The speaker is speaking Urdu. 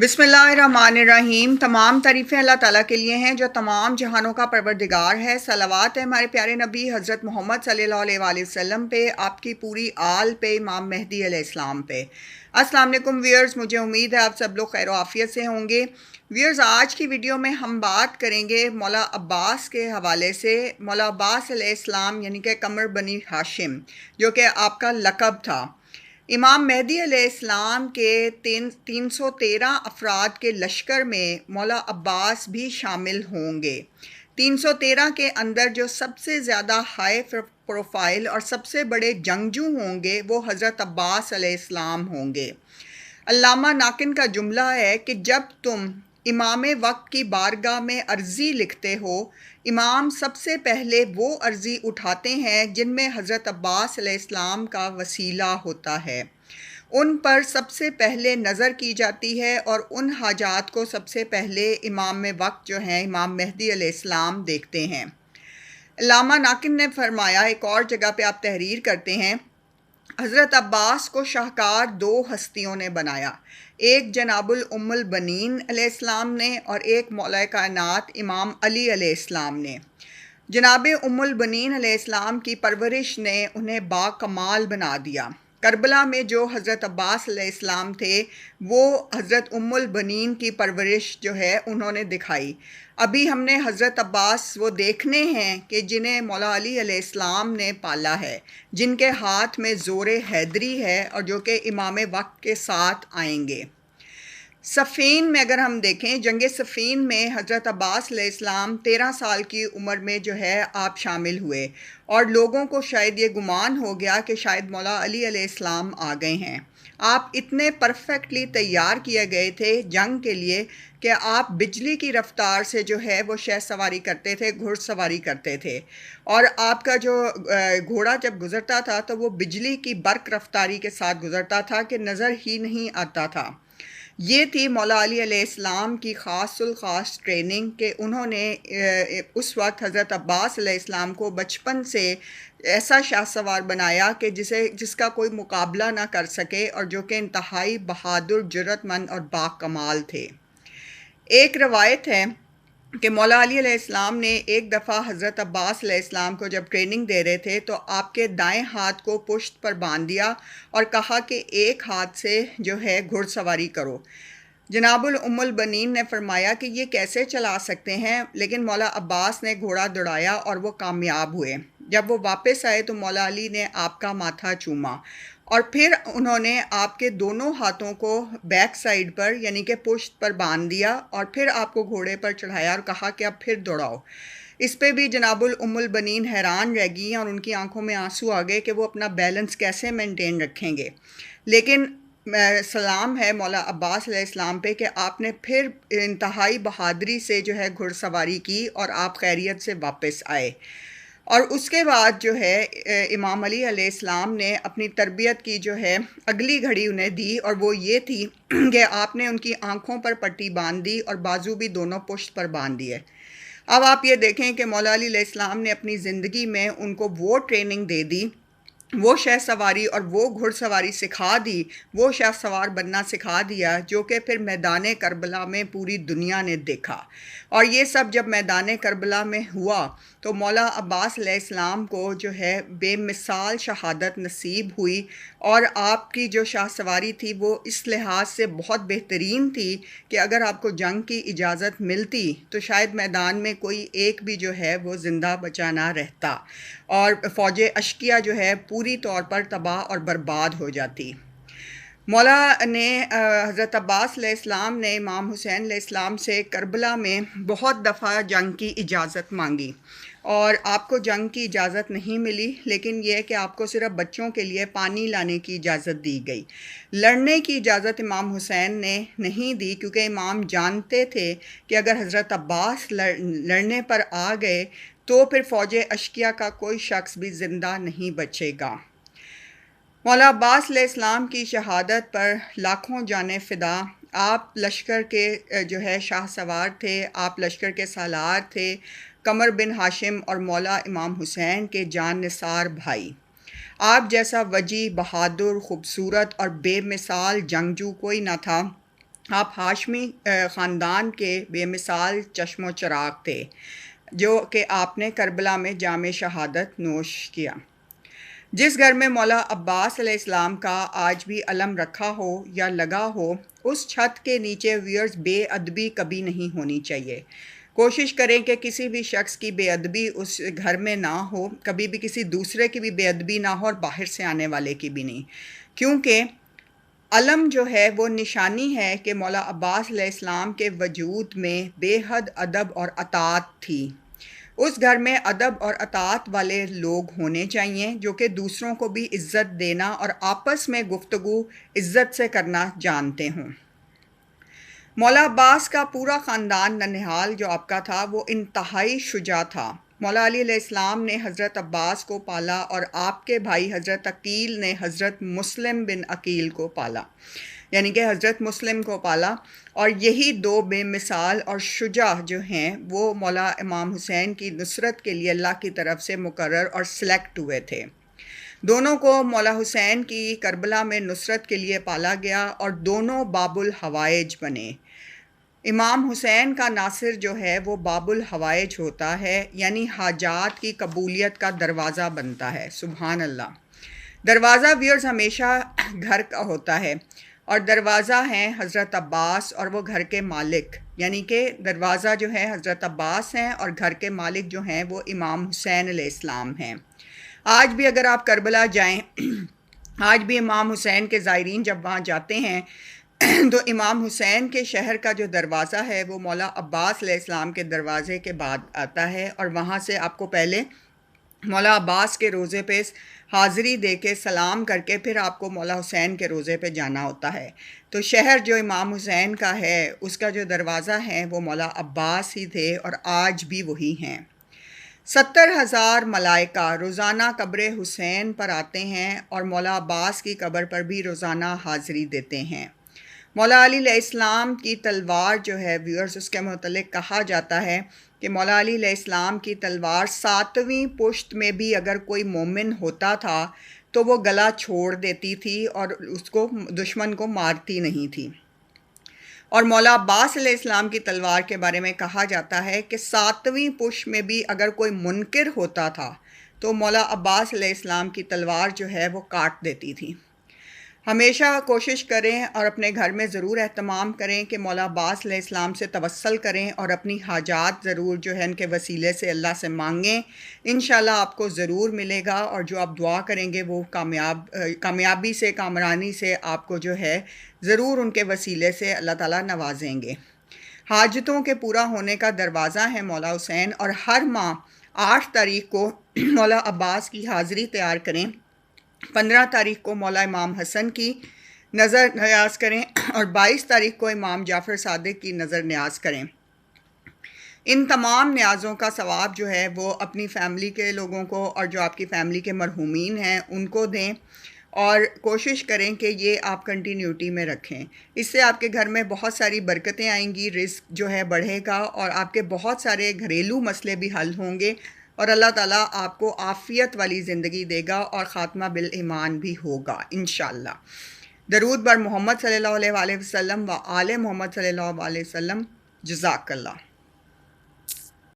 بسم اللہ الرحمن الرحیم۔ تمام تعریفیں اللہ تعالیٰ کے لیے ہیں جو تمام جہانوں کا پروردگار ہے۔ صلوات ہے ہمارے پیارے نبی حضرت محمد صلی اللہ علیہ وآلہ وسلم پہ، آپ کی پوری آل پہ، امام مہدی علیہ السلام پہ۔ السلام علیکم ویئرز، مجھے امید ہے آپ سب لوگ خیر و عافیت سے ہوں گے۔ ویئرز، آج کی ویڈیو میں ہم بات کریں گے مولا عباس کے حوالے سے۔ مولا عباس علیہ السلام یعنی کہ قمر بنی ہاشم، جو کہ آپ کا لقب تھا۔ امام مہدی علیہ السلام کے 313 افراد کے لشکر میں مولا عباس بھی شامل ہوں گے۔ 313 کے اندر جو سب سے زیادہ ہائی پروفائل اور سب سے بڑے جنگجو ہوں گے وہ حضرت عباس علیہ السلام ہوں گے۔ علامہ ناکن کا جملہ ہے کہ جب تم امام وقت کی بارگاہ میں عرضی لکھتے ہو، امام سب سے پہلے وہ عرضی اٹھاتے ہیں جن میں حضرت عباس علیہ السلام کا وسیلہ ہوتا ہے، ان پر سب سے پہلے نظر کی جاتی ہے اور ان حاجات کو سب سے پہلے امام وقت جو ہیں امام مہدی علیہ السلام دیکھتے ہیں۔ علامہ ناکن نے فرمایا، ایک اور جگہ پہ آپ تحریر کرتے ہیں، حضرت عباس کو شاہکار دو ہستیوں نے بنایا، ایک جناب الام البنین علیہ السلام نے اور ایک مولا کائنات امام علی علیہ السلام نے۔ جناب ام البنین علیہ السلام کی پرورش نے انہیں با کمال بنا دیا۔ کربلا میں جو حضرت عباس علیہ السلام تھے وہ حضرت ام البنین کی پرورش جو ہے انہوں نے دکھائی۔ ابھی ہم نے حضرت عباس وہ دیکھنے ہیں کہ جنہیں مولا علی علیہ السلام نے پالا ہے، جن کے ہاتھ میں زور حیدری ہے اور جو کہ امام وقت کے ساتھ آئیں گے۔ صفین میں اگر ہم دیکھیں، جنگ صفین میں حضرت عباس علیہ السلام 13 سال کی عمر میں جو ہے آپ شامل ہوئے اور لوگوں کو شاید یہ گمان ہو گیا کہ شاید مولا علی علیہ السلام آ گئے ہیں۔ آپ اتنے پرفیکٹلی تیار کیے گئے تھے جنگ کے لیے کہ آپ بجلی کی رفتار سے جو ہے وہ شہ سواری کرتے تھے، گھڑ سواری کرتے تھے، اور آپ کا جو گھوڑا جب گزرتا تھا تو وہ بجلی کی برق رفتاری کے ساتھ گزرتا تھا کہ نظر ہی نہیں آتا تھا۔ یہ تھی مولا علی علیہ السلام کی خاص الخاص ٹریننگ کہ انہوں نے اس وقت حضرت عباس علیہ السلام کو بچپن سے ایسا شاہ سوار بنایا کہ جس کا کوئی مقابلہ نہ کر سکے اور جو کہ انتہائی بہادر، جرأت مند اور باکمال تھے۔ ایک روایت ہے کہ مولا علی علیہ السلام نے ایک دفعہ حضرت عباس علیہ السلام کو جب ٹریننگ دے رہے تھے تو آپ کے دائیں ہاتھ کو پشت پر باندھ دیا اور کہا کہ ایک ہاتھ سے جو ہے گھڑ سواری کرو۔ جناب الام البنین نے فرمایا کہ یہ کیسے چلا سکتے ہیں، لیکن مولا عباس نے گھوڑا دوڑایا اور وہ کامیاب ہوئے۔ جب وہ واپس آئے تو مولا علی نے آپ کا ماتھا چوما اور پھر انہوں نے آپ کے دونوں ہاتھوں کو بیک سائیڈ پر یعنی کہ پشت پر باندھ دیا اور پھر آپ کو گھوڑے پر چڑھایا اور کہا کہ اب پھر دوڑاؤ۔ اس پہ بھی جناب الام البنین حیران رہ گئی اور ان کی آنکھوں میں آنسو آ گئے کہ وہ اپنا بیلنس کیسے مینٹین رکھیں گے۔ لیکن سلام ہے مولا عباس علیہ السلام پہ کہ آپ نے پھر انتہائی بہادری سے جو ہے گھڑ سواری کی اور آپ خیریت سے واپس آئے۔ اور اس کے بعد جو ہے امام علی علیہ السلام نے اپنی تربیت کی جو ہے اگلی گھڑی انہیں دی، اور وہ یہ تھی کہ آپ نے ان کی آنکھوں پر پٹی باندھ دی اور بازو بھی دونوں پشت پر باندھ دیے۔ اب آپ یہ دیکھیں کہ مولا علی علیہ السلام نے اپنی زندگی میں ان کو وہ ٹریننگ دے دی، وہ شہ سواری اور وہ گھڑ سواری سکھا دی، وہ شاہ سوار بننا سکھا دیا جو کہ پھر میدان کربلا میں پوری دنیا نے دیکھا۔ اور یہ سب جب میدان کربلا میں ہوا تو مولا عباس علیہ السلام کو جو ہے بے مثال شہادت نصیب ہوئی، اور آپ کی جو شاہ سواری تھی وہ اس لحاظ سے بہت بہترین تھی کہ اگر آپ کو جنگ کی اجازت ملتی تو شاید میدان میں کوئی ایک بھی جو ہے وہ زندہ بچا نہ رہتا اور فوج اشکیہ جو ہے پوری طور پر تباہ اور برباد ہو جاتی۔ مولا نے حضرت عباس علیہ السلام نے امام حسین علیہ السلام سے کربلا میں بہت دفعہ جنگ کی اجازت مانگی اور آپ کو جنگ کی اجازت نہیں ملی، لیکن یہ کہ آپ کو صرف بچوں کے لیے پانی لانے کی اجازت دی گئی۔ لڑنے کی اجازت امام حسین نے نہیں دی کیونکہ امام جانتے تھے کہ اگر حضرت عباس لڑنے پر آ گئے تو پھر فوج اشکیہ کا کوئی شخص بھی زندہ نہیں بچے گا۔ مولا عباس علیہ السلام کی شہادت پر لاکھوں جانیں فدا۔ آپ لشکر کے جو ہے شاہ سوار تھے، آپ لشکر کے سالار تھے، قمر بن ہاشم اور مولا امام حسین کے جان نثار بھائی۔ آپ جیسا وجی، بہادر، خوبصورت اور بے مثال جنگجو کوئی نہ تھا آپ ہاشمی خاندان کے بے مثال چشم و چراغ تھے جو کہ آپ نے کربلا میں جام شہادت نوش کیا۔ جس گھر میں مولا عباس علیہ السلام کا آج بھی علم رکھا ہو یا لگا ہو، اس چھت کے نیچے ویئرز بے ادبی کبھی نہیں ہونی چاہیے۔ کوشش کریں کہ کسی بھی شخص کی بے ادبی اس گھر میں نہ ہو، کبھی بھی کسی دوسرے کی بھی بے ادبی نہ ہو اور باہر سے آنے والے کی بھی نہیں، کیونکہ علم جو ہے وہ نشانی ہے کہ مولا عباس علیہ السلام کے وجود میں بے حد ادب اور اطاعت تھی۔ اس گھر میں ادب اور اطاعت والے لوگ ہونے چاہیے جو کہ دوسروں کو بھی عزت دینا اور آپس میں گفتگو عزت سے کرنا جانتے ہوں۔ مولا عباس کا پورا خاندان ننہال جو آپ کا تھا وہ انتہائی شجاع تھا۔ مولا علی علیہ السلام نے حضرت عباس کو پالا اور آپ کے بھائی حضرت عقیل نے حضرت مسلم بن عقیل کو پالا، یعنی کہ حضرت مسلم کو پالا، اور یہی دو بے مثال اور شجاع جو ہیں وہ مولا امام حسین کی نصرت کے لیے اللہ کی طرف سے مقرر اور سلیکٹ ہوئے تھے۔ دونوں کو مولا حسین کی کربلا میں نصرت کے لیے پالا گیا اور دونوں باب الحوائج بنے۔ امام حسین کا ناصر جو ہے وہ باب الحوائج ہوتا ہے، یعنی حاجات کی قبولیت کا دروازہ بنتا ہے۔ سبحان اللہ۔ دروازہ ویئرز ہمیشہ گھر کا ہوتا ہے، اور دروازہ ہیں حضرت عباس اور وہ گھر کے مالک، یعنی کہ دروازہ جو ہے حضرت عباس ہیں اور گھر کے مالک جو ہیں وہ امام حسین علیہ السلام ہیں۔ آج بھی اگر آپ کربلا جائیں، آج بھی امام حسین کے زائرین جب وہاں جاتے ہیں تو امام حسین کے شہر کا جو دروازہ ہے وہ مولا عباس علیہ السلام کے دروازے کے بعد آتا ہے، اور وہاں سے آپ کو پہلے مولا عباس کے روضے پہ حاضری دے کے سلام کر کے پھر آپ کو مولا حسین کے روضے پہ جانا ہوتا ہے۔ تو شہر جو امام حسین کا ہے اس کا جو دروازہ ہے وہ مولا عباس ہی تھے اور آج بھی وہی ہیں۔ 70,000 ملائکہ روزانہ قبر حسین پر آتے ہیں اور مولا عباس کی قبر پر بھی روزانہ حاضری دیتے ہیں۔ مولا علی علیہ السلام کی تلوار جو ہے ویورز، اس کے متعلق کہا جاتا ہے کہ مولا علی علیہ السلام کی تلوار 7ویں پشت میں بھی اگر کوئی مومن ہوتا تھا تو وہ گلا چھوڑ دیتی تھی اور اس کو دشمن کو مارتی نہیں تھی۔ اور مولا عباس علیہ السلام کی تلوار کے بارے میں کہا جاتا ہے کہ 7ویں پشت میں بھی اگر کوئی منکر ہوتا تھا تو مولا عباس علیہ السلام کی تلوار جو ہے وہ کاٹ دیتی تھی۔ ہمیشہ کوشش کریں اور اپنے گھر میں ضرور اہتمام کریں کہ مولا عباس علیہ السلام سے توسل کریں اور اپنی حاجات ضرور جو ہے ان کے وسیلے سے اللہ سے مانگیں۔ انشاءاللہ آپ کو ضرور ملے گا، اور جو آپ دعا کریں گے وہ کامیابی سے، کامرانی سے آپ کو جو ہے ضرور ان کے وسیلے سے اللہ تعالیٰ نوازیں گے۔ حاجتوں کے پورا ہونے کا دروازہ ہے مولا حسین، اور ہر ماہ 8 تاریخ کو مولا عباس کی حاضری تیار کریں، 15 تاریخ کو مولا امام حسن کی نظر نیاز کریں اور 22 تاریخ کو امام جعفر صادق کی نظر نیاز کریں۔ ان تمام نیازوں کا ثواب جو ہے وہ اپنی فیملی کے لوگوں کو اور جو آپ کی فیملی کے مرحومین ہیں ان کو دیں، اور کوشش کریں کہ یہ آپ کنٹینیوٹی میں رکھیں۔ اس سے آپ کے گھر میں بہت ساری برکتیں آئیں گی، رزق جو ہے بڑھے گا، اور آپ کے بہت سارے گھریلو مسئلے بھی حل ہوں گے، اور اللہ تعالیٰ آپ کو عافیت والی زندگی دے گا اور خاتمہ بالایمان بھی ہوگا انشاءاللہ۔ درود بر محمد صلی اللہ علیہ وآلہ وسلم و آل محمد صلی اللہ علیہ وسلم۔ جزاک اللہ۔